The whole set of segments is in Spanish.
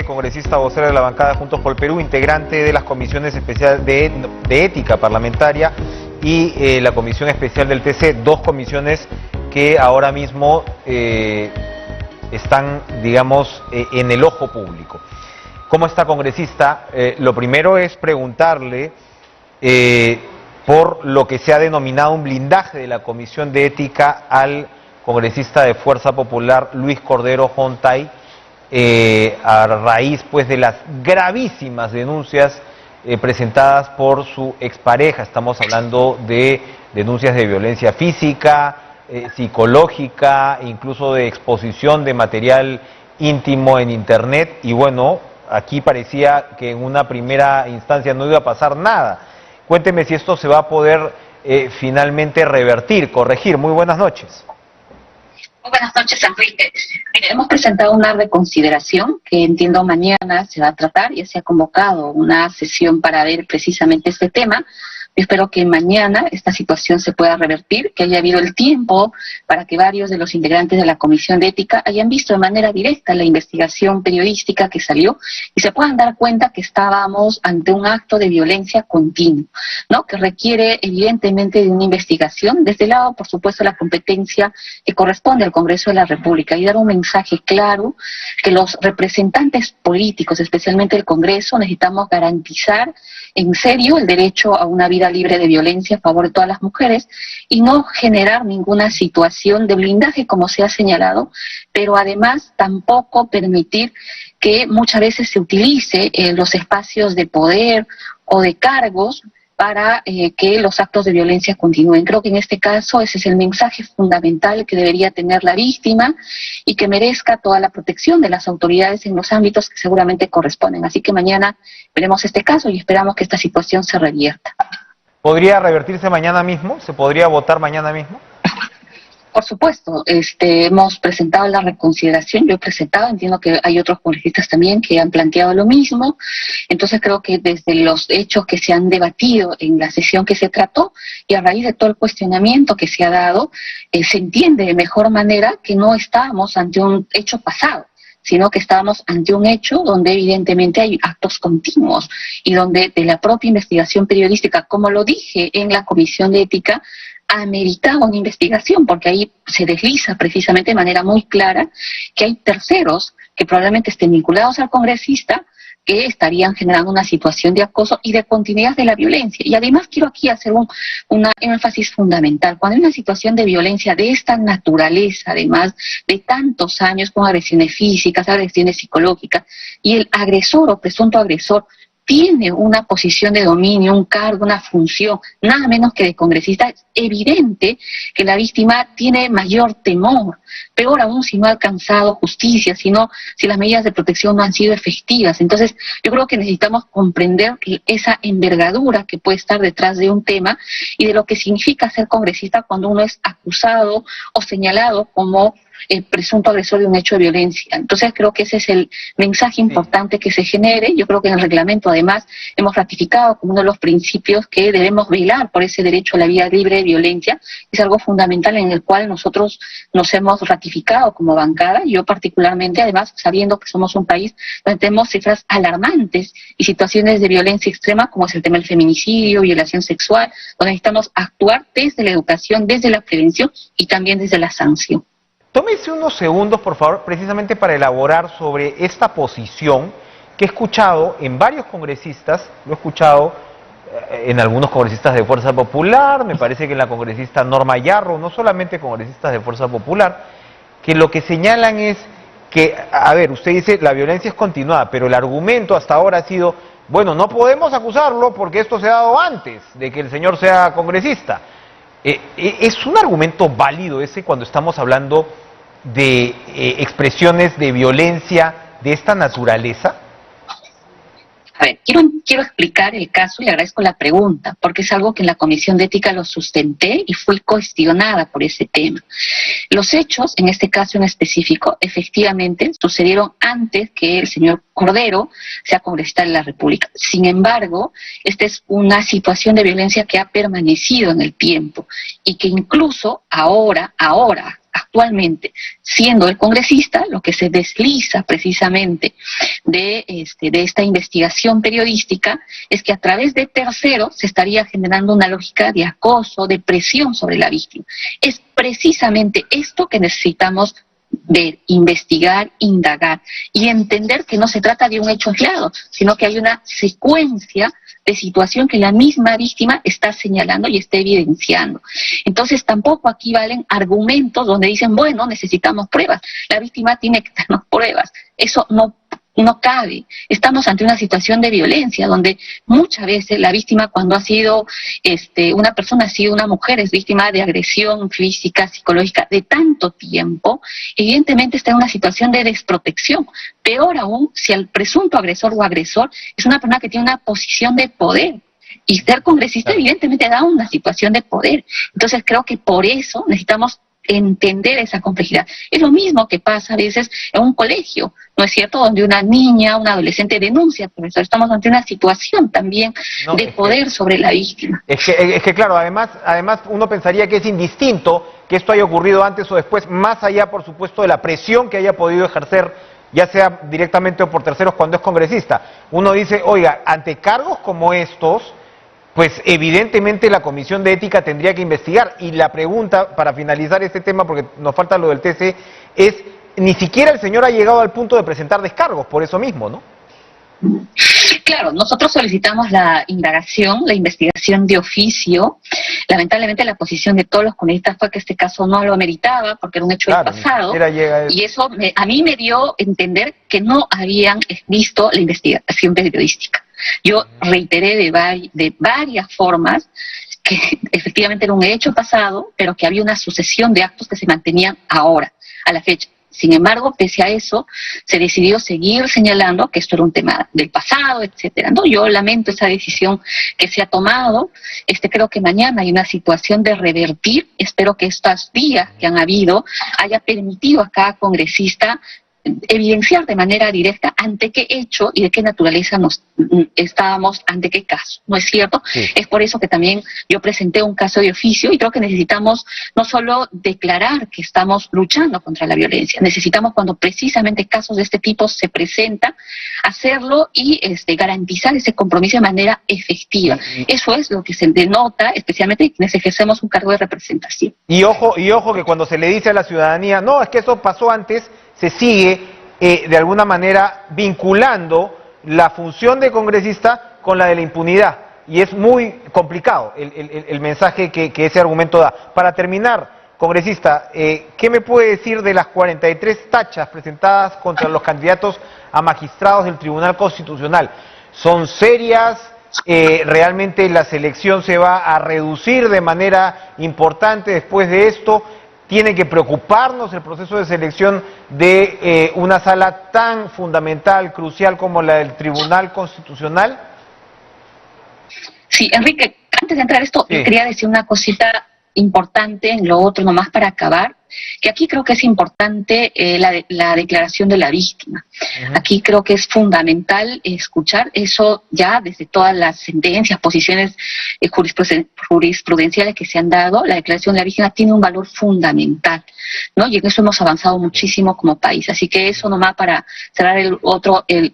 Congresista vocera de la bancada Juntos por el Perú, integrante de las comisiones especiales de ética parlamentaria y la comisión especial del TC, dos comisiones que ahora mismo están, digamos, en el ojo público. ¿Cómo está, congresista? Lo primero es preguntarle por lo que se ha denominado un blindaje de la Comisión de Ética al congresista de Fuerza Popular Luis Cordero Jontay, a raíz pues de las gravísimas denuncias presentadas por su expareja. Estamos hablando de denuncias de violencia física, psicológica, incluso de exposición de material íntimo en internet, y bueno, aquí parecía que en una primera instancia no iba a pasar nada. Cuénteme si esto se va a poder finalmente revertir, corregir. Muy buenas noches. Muy buenas noches, Enrique. Mire, hemos presentado una reconsideración que entiendo mañana se va a tratar. Ya se ha convocado una sesión para ver precisamente este tema. Yo espero que mañana esta situación se pueda revertir, que haya habido el tiempo para que varios de los integrantes de la Comisión de Ética hayan visto de manera directa la investigación periodística que salió y se puedan dar cuenta que estábamos ante un acto de violencia continua, ¿no? Que requiere evidentemente de una investigación desde el lado, por supuesto, la competencia que corresponde al Congreso de la República, y dar un mensaje claro que los representantes políticos, especialmente el Congreso, necesitamos garantizar en serio el derecho a una vida libre de violencia a favor de todas las mujeres y no generar ninguna situación de blindaje como se ha señalado, pero además tampoco permitir que muchas veces se utilice los espacios de poder o de cargos para que los actos de violencia continúen. Creo que en este caso ese es el mensaje fundamental que debería tener la víctima y que merezca toda la protección de las autoridades en los ámbitos que seguramente corresponden. Así que mañana veremos este caso y esperamos que esta situación se revierta. ¿Podría revertirse mañana mismo? ¿Se podría votar mañana mismo? Por supuesto, hemos presentado la reconsideración, yo he presentado, entiendo que hay otros congresistas también que han planteado lo mismo, entonces creo que desde los hechos que se han debatido en la sesión que se trató y a raíz de todo el cuestionamiento que se ha dado, se entiende de mejor manera que no estábamos ante un hecho pasado, sino que estábamos ante un hecho donde evidentemente hay actos continuos y donde de la propia investigación periodística, como lo dije en la Comisión de Ética, ameritaba una investigación, porque ahí se desliza precisamente de manera muy clara que hay terceros que probablemente estén vinculados al congresista que estarían generando una situación de acoso y de continuidad de la violencia. Y además quiero aquí hacer un énfasis fundamental. Cuando hay una situación de violencia de esta naturaleza, además de tantos años con agresiones físicas, agresiones psicológicas, y el agresor o presunto agresor tiene una posición de dominio, un cargo, una función, nada menos que de congresista, es evidente que la víctima tiene mayor temor, peor aún si no ha alcanzado justicia, si las medidas de protección no han sido efectivas. Entonces, yo creo que necesitamos comprender esa envergadura que puede estar detrás de un tema y de lo que significa ser congresista cuando uno es acusado o señalado como el presunto agresor de un hecho de violencia. Entonces creo que ese es el mensaje importante que se genere. Yo creo que en el reglamento además hemos ratificado como uno de los principios que debemos velar por ese derecho a la vida libre de violencia. Es algo fundamental en el cual nosotros nos hemos ratificado como bancada, yo particularmente, además sabiendo que somos un país donde tenemos cifras alarmantes y situaciones de violencia extrema como es el tema del feminicidio, violación sexual, donde necesitamos actuar desde la educación, desde la prevención y también desde la sanción. Tómese unos segundos, por favor, precisamente para elaborar sobre esta posición que he escuchado en varios congresistas, lo he escuchado en algunos congresistas de Fuerza Popular, me parece que en la congresista Norma Yarro, no solamente congresistas de Fuerza Popular, que lo que señalan es que, a ver, usted dice la violencia es continuada, pero el argumento hasta ahora ha sido, bueno, no podemos acusarlo porque esto se ha dado antes de que el señor sea congresista. ¿Es un argumento válido ese cuando estamos hablando de expresiones de violencia de esta naturaleza? A ver, quiero explicar el caso y le agradezco la pregunta, porque es algo que en la Comisión de Ética lo sustenté y fui cuestionada por ese tema. Los hechos, en este caso en específico, efectivamente sucedieron antes que el señor Cordero sea congresista de la República. Sin embargo, esta es una situación de violencia que ha permanecido en el tiempo y que incluso ahora, actualmente, siendo el congresista, lo que se desliza precisamente de esta investigación periodística es que a través de terceros se estaría generando una lógica de acoso, de presión sobre la víctima. Es precisamente esto que necesitamos ver, investigar, indagar y entender que no se trata de un hecho aislado, sino que hay una secuencia de situación que la misma víctima está señalando y está evidenciando. Entonces tampoco aquí valen argumentos donde dicen, bueno, necesitamos pruebas, la víctima tiene que darnos pruebas. Eso no cabe. Estamos ante una situación de violencia donde muchas veces la víctima, cuando ha sido una persona, ha sido una mujer, es víctima de agresión física, psicológica de tanto tiempo, evidentemente está en una situación de desprotección. Peor aún si el presunto agresor o agresor es una persona que tiene una posición de poder. Y ser congresista evidentemente da una situación de poder. Entonces creo que por eso necesitamos entender esa complejidad. Es lo mismo que pasa a veces en un colegio, ¿no es cierto?, donde una niña, un adolescente denuncia, profesor, estamos ante una situación también de poder sobre la víctima. Es que claro, además uno pensaría que es indistinto que esto haya ocurrido antes o después, más allá, por supuesto, de la presión que haya podido ejercer, ya sea directamente o por terceros cuando es congresista. Uno dice, oiga, ante cargos como estos, pues evidentemente la Comisión de Ética tendría que investigar. Y la pregunta, para finalizar este tema, porque nos falta lo del TC, es, ni siquiera el señor ha llegado al punto de presentar descargos, por eso mismo, ¿no? Claro, nosotros solicitamos la indagación, la investigación de oficio. Lamentablemente la posición de todos los congresistas fue que este caso no lo ameritaba porque era un hecho del pasado, y eso a mí me dio a entender que no habían visto la investigación periodística. Yo reiteré de varias formas que efectivamente era un hecho pasado, pero que había una sucesión de actos que se mantenían ahora, a la fecha. Sin embargo, pese a eso, se decidió seguir señalando que esto era un tema del pasado, etcétera. No, yo lamento esa decisión que se ha tomado. Creo que mañana hay una situación de revertir. Espero que estos días que han habido haya permitido a cada congresista evidenciar de manera directa ante qué hecho y de qué naturaleza estábamos, ante qué caso, ¿no es cierto? Sí. Es por eso que también yo presenté un caso de oficio y creo que necesitamos no solo declarar que estamos luchando contra la violencia, necesitamos cuando precisamente casos de este tipo se presentan, hacerlo y garantizar ese compromiso de manera efectiva. Eso es lo que se denota, especialmente quienes ejercemos un cargo de representación. Y ojo que cuando se le dice a la ciudadanía, no, es que eso pasó antes, se sigue de alguna manera vinculando la función de congresista con la de la impunidad. Y es muy complicado el mensaje que ese argumento da. Para terminar, congresista, ¿qué me puede decir de las 43 tachas presentadas contra los candidatos a magistrados del Tribunal Constitucional? ¿Son serias? ¿Realmente la selección se va a reducir de manera importante después de esto? ¿Tiene que preocuparnos el proceso de selección de una sala tan fundamental, crucial como la del Tribunal Constitucional? Sí, Enrique, antes de entrar a esto, quería decir una cosita importante en lo otro, nomás para acabar, que aquí creo que es importante la declaración de la víctima. Aquí creo que es fundamental escuchar eso ya desde todas las sentencias, posiciones jurisprudenciales que se han dado. La declaración de la víctima tiene un valor fundamental, ¿no? Y en eso hemos avanzado muchísimo como país. Así que eso nomás para cerrar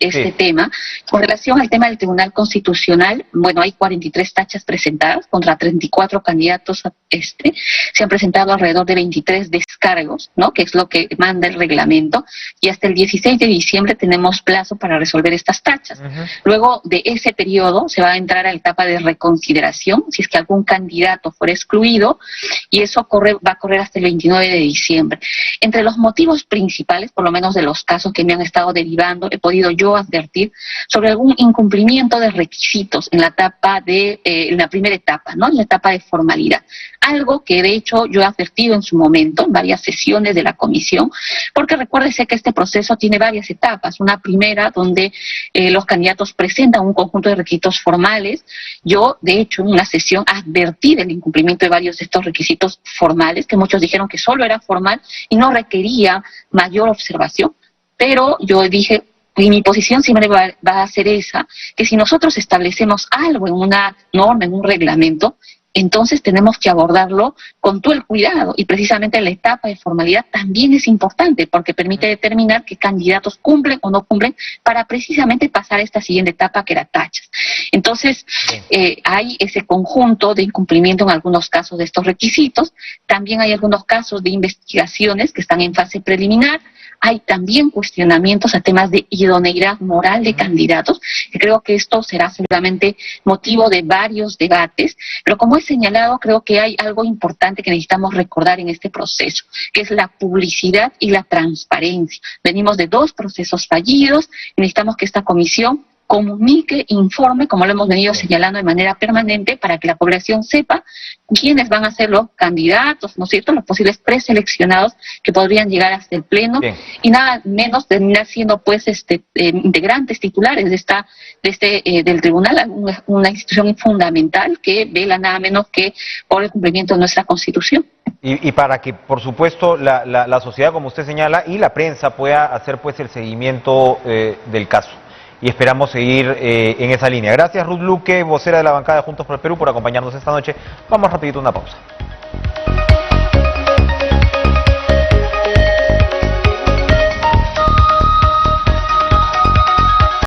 este tema. Con relación al tema del Tribunal Constitucional, bueno, hay 43 tachas presentadas contra 34 candidatos. Se han presentado alrededor de 23 descargos, ¿no?, que es lo que manda el reglamento, y hasta el 16 de diciembre tenemos plazo para resolver estas tachas. Luego de ese periodo se va a entrar a la etapa de reconsideración, si es que algún candidato fuera excluido, y eso va a correr hasta el 29 de diciembre. Entre los motivos principales, por lo menos de los casos que me han estado derivando, he podido yo advertir sobre algún incumplimiento de requisitos en la etapa en la primera etapa, ¿no?, en la etapa de formalidad. Algo que de hecho yo he advertido en su momento en varias sesiones de la comisión, porque recuérdese que este proceso tiene varias etapas. Una primera donde los candidatos presentan un conjunto de requisitos formales. Yo, de hecho, en una sesión advertí del incumplimiento de varios de estos requisitos formales, que muchos dijeron que solo era formal y no requería mayor observación, pero yo dije, y mi posición siempre va a ser esa, que si nosotros establecemos algo en una norma, en un reglamento, entonces tenemos que abordarlo con todo el cuidado, y precisamente la etapa de formalidad también es importante porque permite determinar qué candidatos cumplen o no cumplen para precisamente pasar a esta siguiente etapa, que era tachas. Entonces, hay ese conjunto de incumplimiento en algunos casos de estos requisitos. También hay algunos casos de investigaciones que están en fase preliminar. Hay también cuestionamientos a temas de idoneidad moral de candidatos, que creo que esto será seguramente motivo de varios debates, pero como he señalado, creo que hay algo importante que necesitamos recordar en este proceso, que es la publicidad y la transparencia. Venimos de 2 procesos fallidos, y necesitamos que esta comisión comunique, informe, como lo hemos venido señalando de manera permanente, para que la población sepa quiénes van a ser los candidatos, ¿no es cierto?, los posibles preseleccionados que podrían llegar hasta el Pleno. Bien. Y nada menos terminar siendo pues integrantes titulares del tribunal, una institución fundamental que vela nada menos que por el cumplimiento de nuestra Constitución. Y para que, por supuesto, la sociedad, como usted señala, y la prensa pueda hacer pues el seguimiento del caso. Y esperamos seguir en esa línea. Gracias, Ruth Luque, vocera de la bancada de Juntos por el Perú, por acompañarnos esta noche. Vamos rapidito a una pausa.